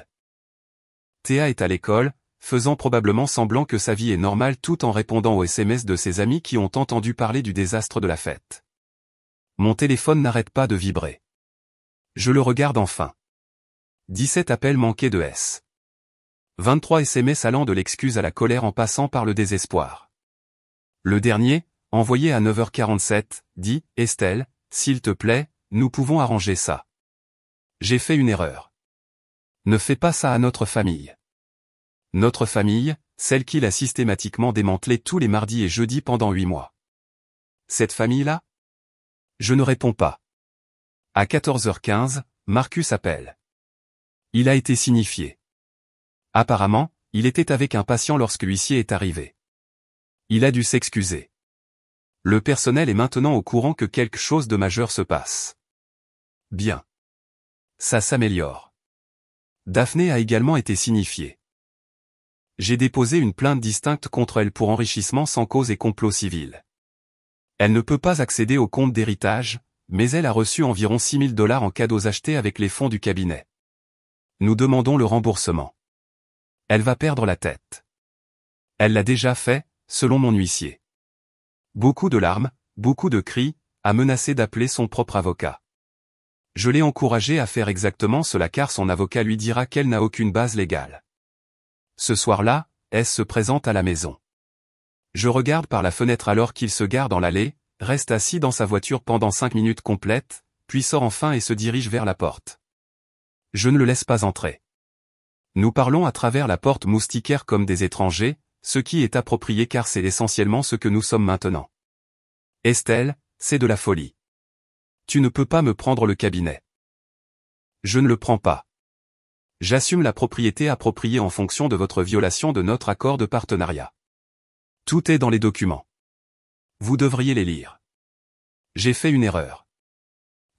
Théa est à l'école, faisant probablement semblant que sa vie est normale tout en répondant aux SMS de ses amis qui ont entendu parler du désastre de la fête. Mon téléphone n'arrête pas de vibrer. Je le regarde enfin. 17 appels manqués de S. 23 SMS allant de l'excuse à la colère en passant par le désespoir. Le dernier, envoyé à 9h47, dit « Estelle, s'il te plaît, nous pouvons arranger ça. J'ai fait une erreur. Ne fais pas ça à notre famille. » Notre famille, celle qu'il a systématiquement démantelée tous les mardis et jeudis pendant 8 mois. Cette famille-là? Je ne réponds pas. À 14h15, Marcus appelle. Il a été signifié. Apparemment, il était avec un patient lorsque l'huissier est arrivé. Il a dû s'excuser. Le personnel est maintenant au courant que quelque chose de majeur se passe. Bien. Ça s'améliore. Daphné a également été signifiée. J'ai déposé une plainte distincte contre elle pour enrichissement sans cause et complot civil. Elle ne peut pas accéder au compte d'héritage, mais elle a reçu environ $6 000 en cadeaux achetés avec les fonds du cabinet. Nous demandons le remboursement. Elle va perdre la tête. Elle l'a déjà fait, selon mon huissier. Beaucoup de larmes, beaucoup de cris, a menacé d'appeler son propre avocat. Je l'ai encouragé à faire exactement cela car son avocat lui dira qu'elle n'a aucune base légale. Ce soir-là, S se présente à la maison. Je regarde par la fenêtre alors qu'il se gare dans l'allée, reste assis dans sa voiture pendant 5 minutes complètes, puis sort enfin et se dirige vers la porte. Je ne le laisse pas entrer. Nous parlons à travers la porte moustiquaire comme des étrangers, ce qui est approprié car c'est essentiellement ce que nous sommes maintenant. Estelle, c'est de la folie. Tu ne peux pas me prendre le cabinet. Je ne le prends pas. J'assume la propriété appropriée en fonction de votre violation de notre accord de partenariat. Tout est dans les documents. Vous devriez les lire. J'ai fait une erreur.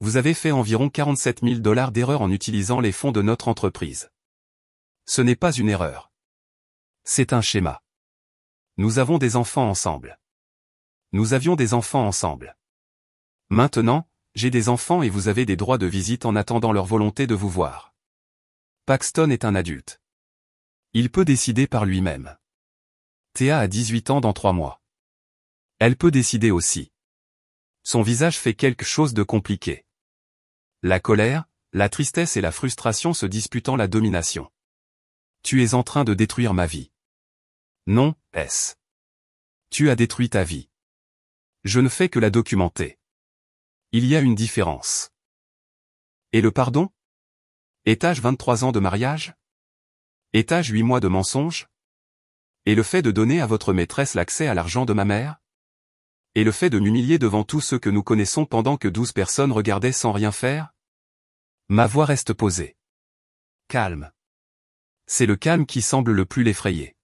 Vous avez fait environ $47 000 d'erreur en utilisant les fonds de notre entreprise. Ce n'est pas une erreur. C'est un schéma. Nous avons des enfants ensemble. Nous avions des enfants ensemble. Maintenant, j'ai des enfants et vous avez des droits de visite en attendant leur volonté de vous voir. Paxton est un adulte. Il peut décider par lui-même. Théa a 18 ans dans 3 mois. Elle peut décider aussi. Son visage fait quelque chose de compliqué. La colère, la tristesse et la frustration se disputant la domination. Tu es en train de détruire ma vie. Non, S. Tu as détruit ta vie. Je ne fais que la documenter. Il y a une différence. Et le pardon? Ai-je 23 ans de mariage? Ai-je 8 mois de mensonges? Et le fait de donner à votre maîtresse l'accès à l'argent de ma mère? Et le fait de m'humilier devant tous ceux que nous connaissons pendant que 12 personnes regardaient sans rien faire? Ma voix reste posée. Calme. C'est le calme qui semble le plus l'effrayer.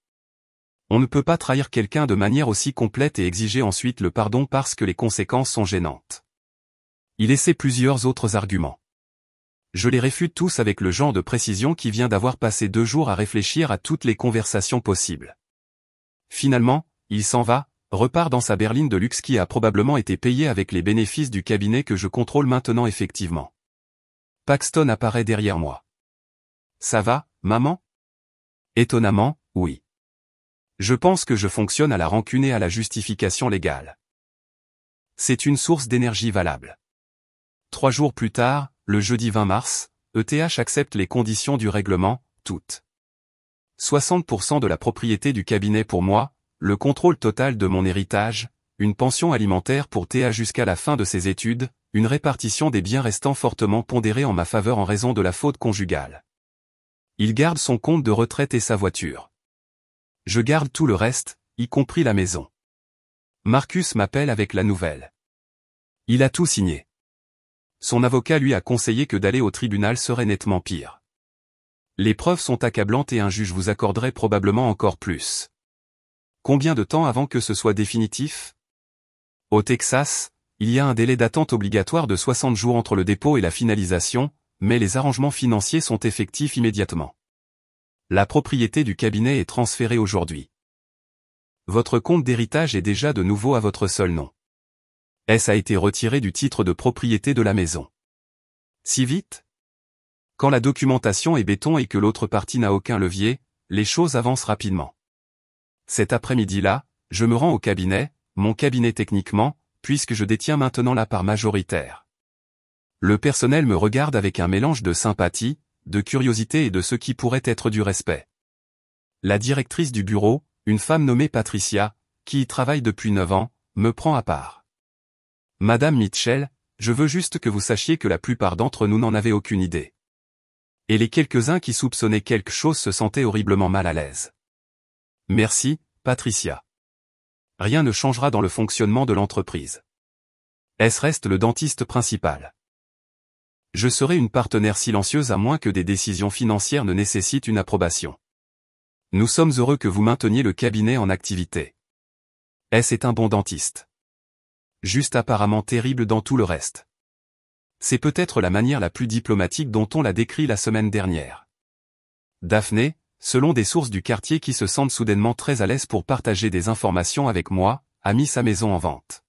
On ne peut pas trahir quelqu'un de manière aussi complète et exiger ensuite le pardon parce que les conséquences sont gênantes. Il essaie plusieurs autres arguments. Je les réfute tous avec le genre de précision qui vient d'avoir passé 2 jours à réfléchir à toutes les conversations possibles. Finalement, il s'en va, repart dans sa berline de luxe qui a probablement été payée avec les bénéfices du cabinet que je contrôle maintenant effectivement. Paxton apparaît derrière moi. Ça va, maman? Étonnamment, oui. Je pense que je fonctionne à la rancune et à la justification légale. C'est une source d'énergie valable. 3 jours plus tard, le jeudi 20 mars, ETH accepte les conditions du règlement, toutes. 60% de la propriété du cabinet pour moi, le contrôle total de mon héritage, une pension alimentaire pour Théa jusqu'à la fin de ses études, une répartition des biens restants fortement pondérés en ma faveur en raison de la faute conjugale. Il garde son compte de retraite et sa voiture. Je garde tout le reste, y compris la maison. Marcus m'appelle avec la nouvelle. Il a tout signé. Son avocat lui a conseillé que d'aller au tribunal serait nettement pire. Les preuves sont accablantes et un juge vous accorderait probablement encore plus. Combien de temps avant que ce soit définitif? Au Texas, il y a un délai d'attente obligatoire de 60 jours entre le dépôt et la finalisation, mais les arrangements financiers sont effectifs immédiatement. La propriété du cabinet est transférée aujourd'hui. Votre compte d'héritage est déjà de nouveau à votre seul nom. S a été retiré du titre de propriété de la maison. Si vite? Quand la documentation est béton et que l'autre partie n'a aucun levier, les choses avancent rapidement. Cet après-midi-là, je me rends au cabinet, mon cabinet techniquement, puisque je détiens maintenant la part majoritaire. Le personnel me regarde avec un mélange de sympathie, de curiosité et de ce qui pourrait être du respect. La directrice du bureau, une femme nommée Patricia, qui y travaille depuis 9 ans, me prend à part. Madame Mitchell, je veux juste que vous sachiez que la plupart d'entre nous n'en avaient aucune idée. Et les quelques-uns qui soupçonnaient quelque chose se sentaient horriblement mal à l'aise. Merci, Patricia. Rien ne changera dans le fonctionnement de l'entreprise. S reste le dentiste principal. Je serai une partenaire silencieuse à moins que des décisions financières ne nécessitent une approbation. Nous sommes heureux que vous mainteniez le cabinet en activité. S est un bon dentiste. Juste apparemment terrible dans tout le reste. C'est peut-être la manière la plus diplomatique dont on l'a décrit la semaine dernière. Daphné, selon des sources du quartier qui se sentent soudainement très à l'aise pour partager des informations avec moi, a mis sa maison en vente.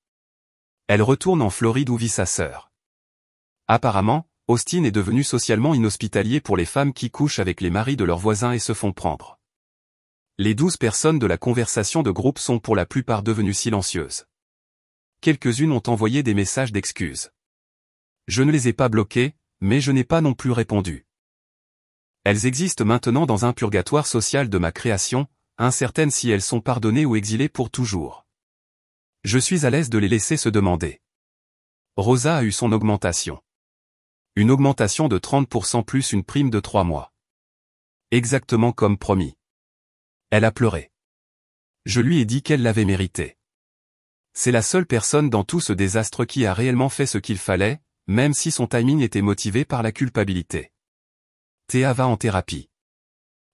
Elle retourne en Floride où vit sa sœur. Apparemment, Austin est devenu socialement inhospitalier pour les femmes qui couchent avec les maris de leurs voisins et se font prendre. Les 12 personnes de la conversation de groupe sont pour la plupart devenues silencieuses. Quelques-unes ont envoyé des messages d'excuses. Je ne les ai pas bloquées, mais je n'ai pas non plus répondu. Elles existent maintenant dans un purgatoire social de ma création, incertaines si elles sont pardonnées ou exilées pour toujours. Je suis à l'aise de les laisser se demander. Rosa a eu son augmentation. Une augmentation de 30% plus une prime de 3 mois. Exactement comme promis. Elle a pleuré. Je lui ai dit qu'elle l'avait mérité. C'est la seule personne dans tout ce désastre qui a réellement fait ce qu'il fallait, même si son timing était motivé par la culpabilité. Théa va en thérapie.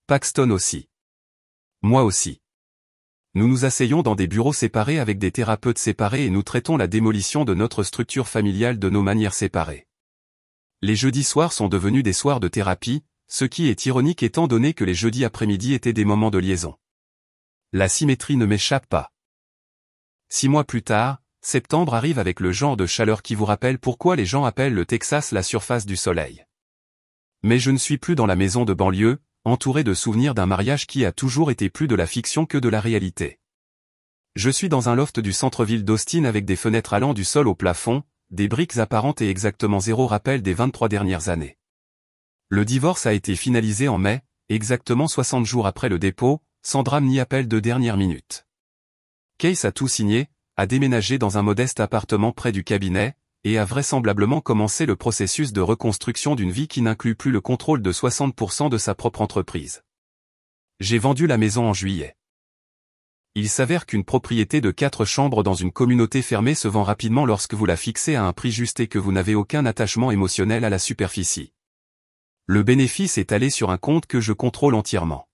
Paxton aussi. Moi aussi. Nous nous asseyons dans des bureaux séparés avec des thérapeutes séparés et nous traitons la démolition de notre structure familiale de nos manières séparées. Les jeudis soirs sont devenus des soirs de thérapie, ce qui est ironique étant donné que les jeudis après-midi étaient des moments de liaison. La symétrie ne m'échappe pas. 6 mois plus tard, septembre arrive avec le genre de chaleur qui vous rappelle pourquoi les gens appellent le Texas la surface du soleil. Mais je ne suis plus dans la maison de banlieue, entouré de souvenirs d'un mariage qui a toujours été plus de la fiction que de la réalité. Je suis dans un loft du centre-ville d'Austin avec des fenêtres allant du sol au plafond, des briques apparentes et exactement zéro rappel des 23 dernières années. Le divorce a été finalisé en mai, exactement 60 jours après le dépôt, sans drame ni appel de dernière minute. Case a tout signé, a déménagé dans un modeste appartement près du cabinet, et a vraisemblablement commencé le processus de reconstruction d'une vie qui n'inclut plus le contrôle de 60% de sa propre entreprise. J'ai vendu la maison en juillet. Il s'avère qu'une propriété de 4 chambres dans une communauté fermée se vend rapidement lorsque vous la fixez à un prix juste et que vous n'avez aucun attachement émotionnel à la superficie. Le bénéfice est allé sur un compte que je contrôle entièrement.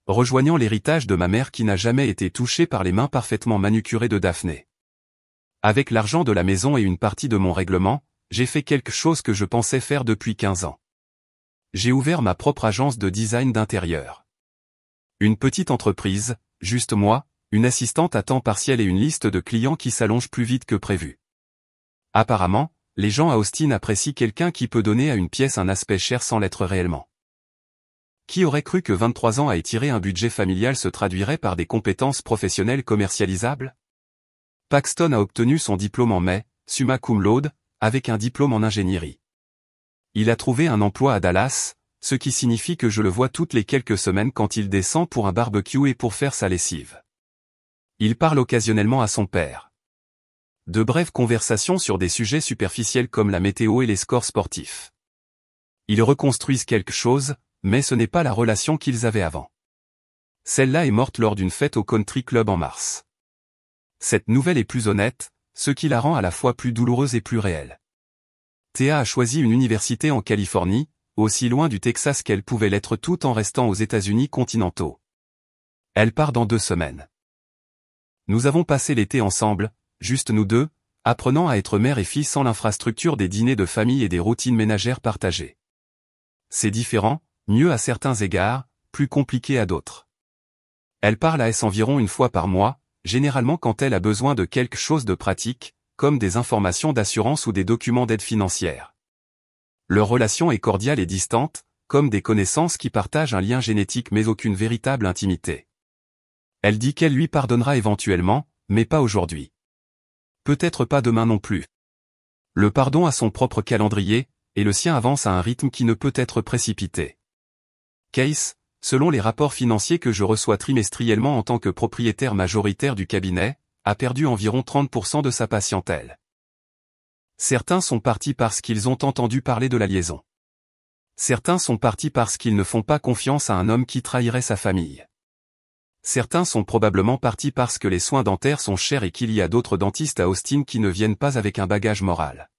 Rejoignant l'héritage de ma mère qui n'a jamais été touchée par les mains parfaitement manucurées de Daphné. Avec l'argent de la maison et une partie de mon règlement, j'ai fait quelque chose que je pensais faire depuis 15 ans. J'ai ouvert ma propre agence de design d'intérieur. Une petite entreprise, juste moi, une assistante à temps partiel et une liste de clients qui s'allonge plus vite que prévu. Apparemment, les gens à Austin apprécient quelqu'un qui peut donner à une pièce un aspect cher sans l'être réellement. Qui aurait cru que 23 ans à étirer un budget familial se traduirait par des compétences professionnelles commercialisables? Paxton a obtenu son diplôme en mai, summa cum laude, avec un diplôme en ingénierie. Il a trouvé un emploi à Dallas, ce qui signifie que je le vois toutes les quelques semaines quand il descend pour un barbecue et pour faire sa lessive. Il parle occasionnellement à son père. De brèves conversations sur des sujets superficiels comme la météo et les scores sportifs. Ils reconstruisent quelque chose, mais ce n'est pas la relation qu'ils avaient avant. Celle-là est morte lors d'une fête au country club en mars. Cette nouvelle est plus honnête, ce qui la rend à la fois plus douloureuse et plus réelle. Théa a choisi une université en Californie, aussi loin du Texas qu'elle pouvait l'être tout en restant aux États-Unis continentaux. Elle part dans 2 semaines. Nous avons passé l'été ensemble, juste nous deux, apprenant à être mère et fille sans l'infrastructure des dîners de famille et des routines ménagères partagées. C'est différent, mieux à certains égards, plus compliqué à d'autres. Elle parle à S environ une fois par mois, généralement quand elle a besoin de quelque chose de pratique, comme des informations d'assurance ou des documents d'aide financière. Leur relation est cordiale et distante, comme des connaissances qui partagent un lien génétique mais aucune véritable intimité. Elle dit qu'elle lui pardonnera éventuellement, mais pas aujourd'hui. Peut-être pas demain non plus. Le pardon a son propre calendrier, et le sien avance à un rythme qui ne peut être précipité. Case, selon les rapports financiers que je reçois trimestriellement en tant que propriétaire majoritaire du cabinet, a perdu environ 30% de sa patientèle. Certains sont partis parce qu'ils ont entendu parler de la liaison. Certains sont partis parce qu'ils ne font pas confiance à un homme qui trahirait sa famille. Certains sont probablement partis parce que les soins dentaires sont chers et qu'il y a d'autres dentistes à Austin qui ne viennent pas avec un bagage moral.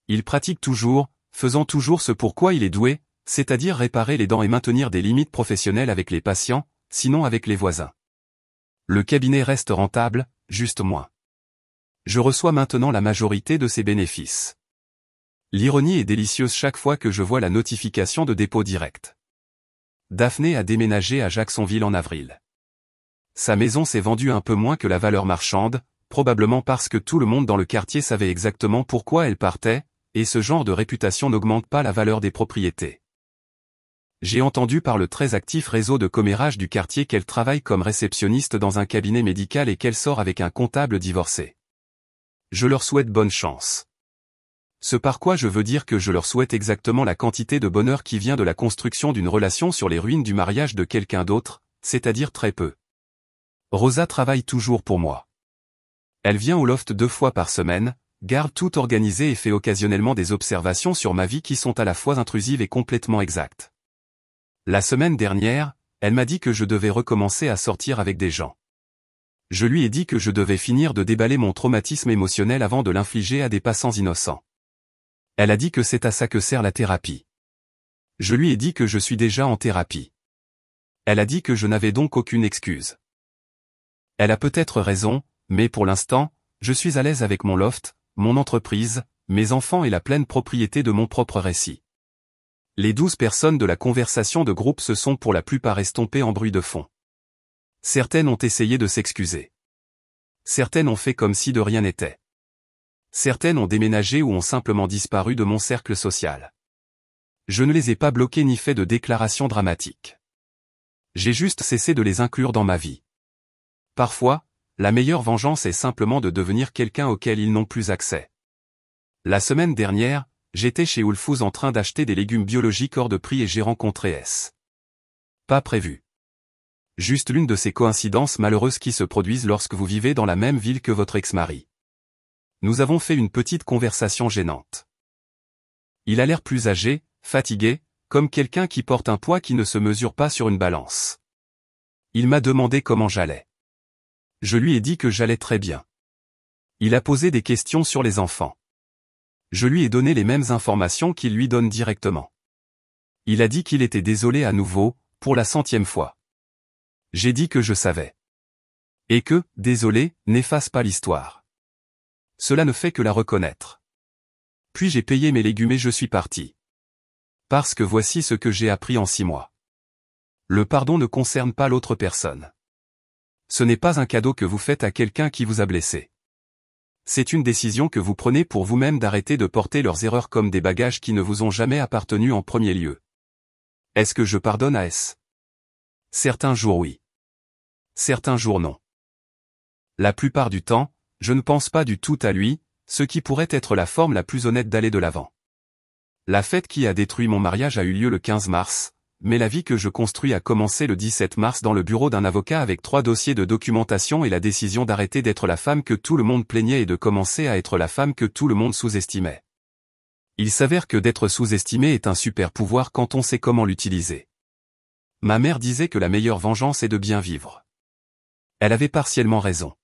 Il pratique toujours, faisant toujours ce pourquoi il est doué, c'est-à-dire réparer les dents et maintenir des limites professionnelles avec les patients, sinon avec les voisins. Le cabinet reste rentable, juste moins. Je reçois maintenant la majorité de ses bénéfices. L'ironie est délicieuse chaque fois que je vois la notification de dépôt direct. Daphné a déménagé à Jacksonville en avril. Sa maison s'est vendue un peu moins que la valeur marchande, probablement parce que tout le monde dans le quartier savait exactement pourquoi elle partait, et ce genre de réputation n'augmente pas la valeur des propriétés. J'ai entendu par le très actif réseau de commérage du quartier qu'elle travaille comme réceptionniste dans un cabinet médical et qu'elle sort avec un comptable divorcé. Je leur souhaite bonne chance. Ce par quoi je veux dire que je leur souhaite exactement la quantité de bonheur qui vient de la construction d'une relation sur les ruines du mariage de quelqu'un d'autre, c'est-à-dire très peu. Rosa travaille toujours pour moi. Elle vient au loft 2 fois par semaine, garde tout organisé et fait occasionnellement des observations sur ma vie qui sont à la fois intrusives et complètement exactes. La semaine dernière, elle m'a dit que je devais recommencer à sortir avec des gens. Je lui ai dit que je devais finir de déballer mon traumatisme émotionnel avant de l'infliger à des passants innocents. Elle a dit que c'est à ça que sert la thérapie. Je lui ai dit que je suis déjà en thérapie. Elle a dit que je n'avais donc aucune excuse. Elle a peut-être raison, mais pour l'instant, je suis à l'aise avec mon loft, mon entreprise, mes enfants et la pleine propriété de mon propre récit. Les 12 personnes de la conversation de groupe se sont pour la plupart estompées en bruit de fond. Certaines ont essayé de s'excuser. Certaines ont fait comme si de rien n'était. Certaines ont déménagé ou ont simplement disparu de mon cercle social. Je ne les ai pas bloquées ni fait de déclarations dramatiques. J'ai juste cessé de les inclure dans ma vie. Parfois, la meilleure vengeance est simplement de devenir quelqu'un auquel ils n'ont plus accès. La semaine dernière, j'étais chez Whole Foods en train d'acheter des légumes biologiques hors de prix et j'ai rencontré S. Pas prévu. Juste l'une de ces coïncidences malheureuses qui se produisent lorsque vous vivez dans la même ville que votre ex-mari. Nous avons fait une petite conversation gênante. Il a l'air plus âgé, fatigué, comme quelqu'un qui porte un poids qui ne se mesure pas sur une balance. Il m'a demandé comment j'allais. Je lui ai dit que j'allais très bien. Il a posé des questions sur les enfants. Je lui ai donné les mêmes informations qu'il lui donne directement. Il a dit qu'il était désolé à nouveau, pour la 100e fois. J'ai dit que je savais. Et que, désolé, n'efface pas l'histoire. Cela ne fait que la reconnaître. Puis j'ai payé mes légumes et je suis parti. Parce que voici ce que j'ai appris en 6 mois. Le pardon ne concerne pas l'autre personne. Ce n'est pas un cadeau que vous faites à quelqu'un qui vous a blessé. C'est une décision que vous prenez pour vous-même d'arrêter de porter leurs erreurs comme des bagages qui ne vous ont jamais appartenu en premier lieu. Est-ce que je pardonne à S? Certains jours oui. Certains jours non. La plupart du temps, je ne pense pas du tout à lui, ce qui pourrait être la forme la plus honnête d'aller de l'avant. La fête qui a détruit mon mariage a eu lieu le 15 mars, mais la vie que je construis a commencé le 17 mars dans le bureau d'un avocat avec 3 dossiers de documentation et la décision d'arrêter d'être la femme que tout le monde plaignait et de commencer à être la femme que tout le monde sous-estimait. Il s'avère que d'être sous-estimé est un super pouvoir quand on sait comment l'utiliser. Ma mère disait que la meilleure vengeance est de bien vivre. Elle avait partiellement raison.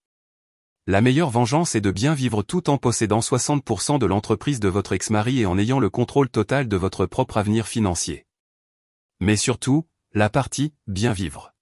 La meilleure vengeance est de bien vivre tout en possédant 60% de l'entreprise de votre ex-mari et en ayant le contrôle total de votre propre avenir financier. Mais surtout, la partie « bien vivre ».